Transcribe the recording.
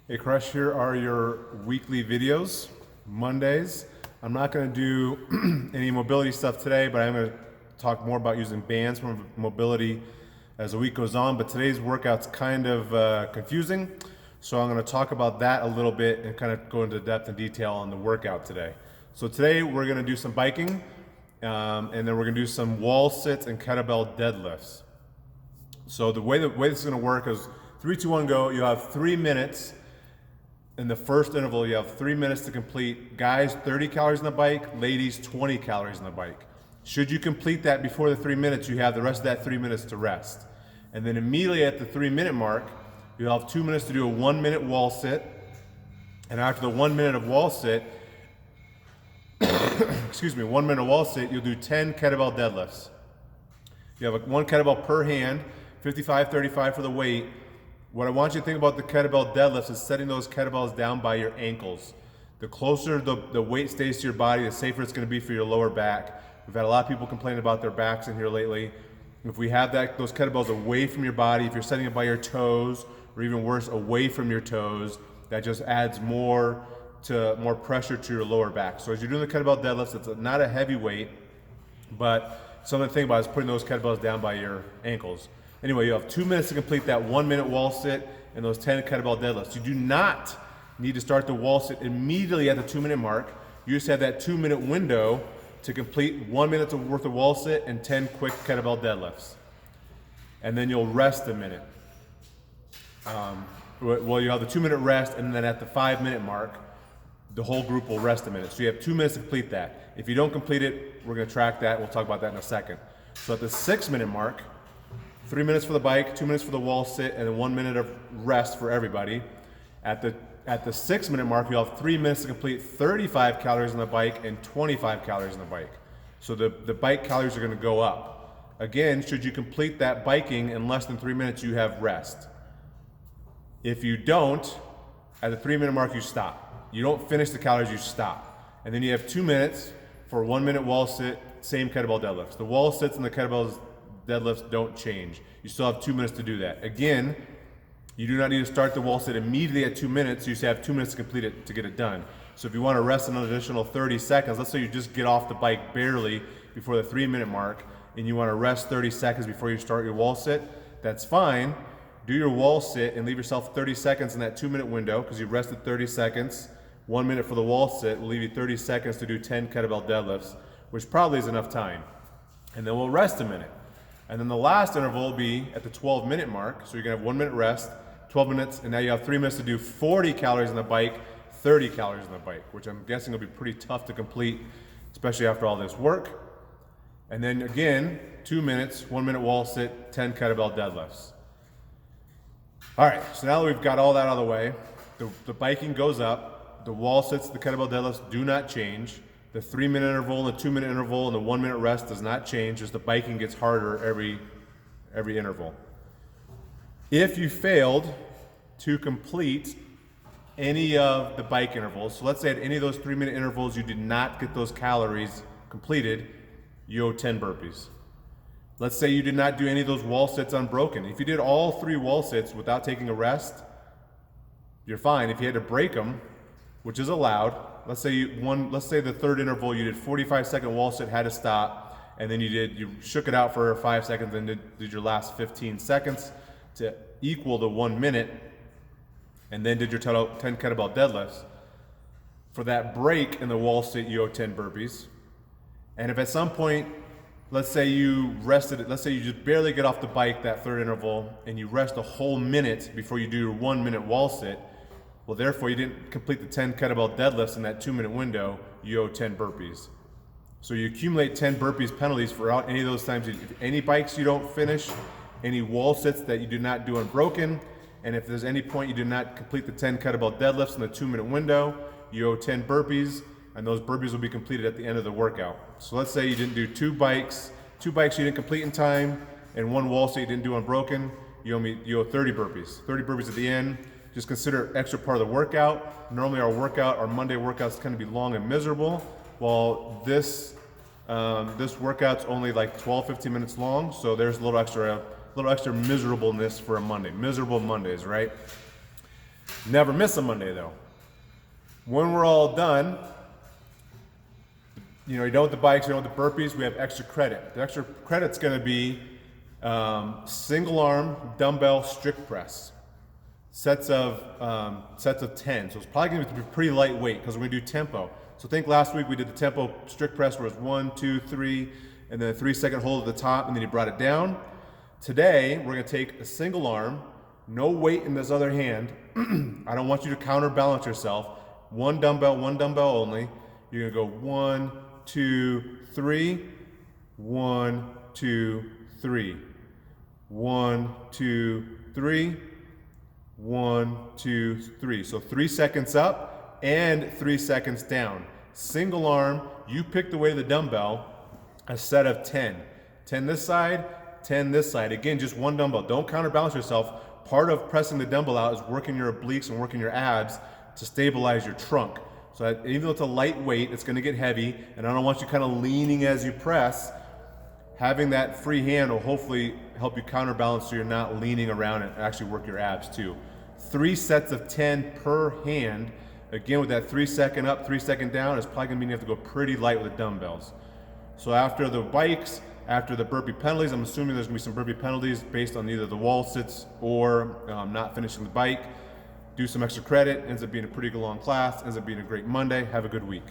Hey Crush, here are your weekly videos, Mondays. I'm not going to do any mobility stuff today, but I'm going to talk more about using bands for mobility as the week goes on. But today's workout's kind of confusing, so I'm going to talk about that a little bit and kind of go into depth and detail on the workout today. So today we're going to do some biking, and then we're going to do some wall sits and kettlebell deadlifts. So the way this is going to work is 3, 2, 1, go. You have 3 minutes. In the first interval, you have 3 minutes to complete. Guys, 30 calories on the bike. Ladies, 20 calories on the bike. Should you complete that before the 3 minutes, you have the rest of that 3 minutes to rest. And then immediately at the 3 minute mark, you'll have 2 minutes to do a 1 minute wall sit. And after the 1 minute of wall sit, 1 minute wall sit, you'll do 10 kettlebell deadlifts. You have one kettlebell per hand, 55, 35 for the weight. What I want you to think about the kettlebell deadlifts is setting those kettlebells down by your ankles. The closer the weight stays to your body, the safer it's going to be for your lower back. We've had a lot of people complaining about their backs in here lately. If we have those kettlebells away from your body, if you're setting it by your toes, or even worse, away from your toes, that just adds more pressure to your lower back. So as you're doing the kettlebell deadlifts, it's not a heavy weight, but something to think about is putting those kettlebells down by your ankles. Anyway, you have 2 minutes to complete that 1 minute wall sit and those 10 kettlebell deadlifts. You do not need to start the wall sit immediately at the 2 minute mark. You just have that 2 minute window to complete 1 minute worth of wall sit and 10 quick kettlebell deadlifts. And then you'll rest a minute. Well, you have the 2 minute rest, and then at the 5 minute mark, the whole group will rest a minute. So you have 2 minutes to complete that. If you don't complete it, we're going to track that. We'll talk about that in a second. So at the 6 minute mark, 3 minutes for the bike, 2 minutes for the wall sit, and then 1 minute of rest for everybody. At the 6 minute mark, you'll have 3 minutes to complete 35 calories on the bike and 25 calories on the bike. So the bike calories are going to go up. Again, should you complete that biking in less than 3 minutes, you have rest. If you don't, at the 3 minute mark, you stop. You don't finish the calories, you stop. And then you have 2 minutes for 1 minute wall sit, same kettlebell deadlifts. The wall sits and the kettlebell deadlifts don't change. You still have 2 minutes to do that. Again, you do not need to start the wall sit immediately at 2 minutes. You just have 2 minutes to complete it to get it done. So if you want to rest an additional 30 seconds, let's say you just get off the bike barely before the 3 minute mark and you want to rest 30 seconds before you start your wall sit, that's fine. Do your wall sit and leave yourself 30 seconds in that 2 minute window because you rested 30 seconds. 1 minute for the wall sit will leave you 30 seconds to do 10 kettlebell deadlifts, which probably is enough time. And then we'll rest a minute. And then the last interval will be at the 12 minute mark. So you're gonna have 1 minute rest, 12 minutes, and now you have 3 minutes to do 40 calories on the bike, 30 calories on the bike, which I'm guessing will be pretty tough to complete, especially after all this work. And then again, 2 minutes, 1 minute wall sit, 10 kettlebell deadlifts. All right, so now that we've got all that out of the way, the biking goes up, the wall sits, the kettlebell deadlifts do not change. The 3 minute interval and the 2 minute interval and the 1 minute rest does not change, just the biking gets harder every interval. If you failed to complete any of the bike intervals, so let's say at any of those 3 minute intervals you did not get those calories completed, you owe 10 burpees. Let's say you did not do any of those wall sits unbroken. If you did all 3 wall sits without taking a rest, you're fine. If you had to break them, which is allowed, let's say the third interval you did 45-second wall sit, had to stop, and then you shook it out for 5 seconds and did your last 15 seconds to equal the 1 minute, and then did your 10 kettlebell deadlifts. For that break in the wall sit, you owe 10 burpees. And if at some point, let's say you just barely get off the bike that third interval and you rest a whole minute before you do your 1 minute wall sit, well, therefore, you didn't complete the 10 kettlebell deadlifts in that 2 minute window, you owe 10 burpees. So you accumulate 10 burpees penalties for any of those times. If any bikes you don't finish, any wall sits that you do not do unbroken, and if there's any point you did not complete the 10 kettlebell deadlifts in the 2 minute window, you owe 10 burpees, and those burpees will be completed at the end of the workout. So let's say you didn't do two bikes you didn't complete in time, and 1 wall sit you didn't do unbroken, you owe 30 burpees. 30 burpees at the end. Just consider extra part of the workout. Normally our Monday workouts tend to be long and miserable, while this workout's only like 12, 15 minutes long, so there's a little extra miserableness for a Monday. Miserable Mondays, right? Never miss a Monday though. When we're all done, you're done with the bikes, you're done with the burpees, we have extra credit. The extra credit's gonna be single arm dumbbell strict press. Sets of 10. So it's probably gonna be pretty lightweight because we're gonna do tempo. So think last week we did the tempo strict press where it's 1, 2, 3, and then a 3-second hold at the top, and then you brought it down. Today, we're gonna take a single arm, no weight in this other hand. I don't want you to counterbalance yourself. One dumbbell only. You're gonna go 1, 2, 3, 1, 2, 3. 1, 2, 3, 1, 2, 3. So 3 seconds up and 3 seconds down. Single arm, you pick the weight of the dumbbell, a set of 10. 10 this side, 10 this side. Again, just one dumbbell. Don't counterbalance yourself. Part of pressing the dumbbell out is working your obliques and working your abs to stabilize your trunk. So that even though it's a light weight, it's gonna get heavy, and I don't want you kind of leaning as you press. Having that free hand will hopefully help you counterbalance so you're not leaning around and actually work your abs too. 3 sets of 10 per hand. Again, with that 3-second up, 3-second down, it's probably gonna mean you have to go pretty light with the dumbbells. So after the bikes, after the burpee penalties, I'm assuming there's gonna be some burpee penalties based on either the wall sits or not finishing the bike. Do some extra credit, ends up being a pretty good long class, ends up being a great Monday. Have a good week.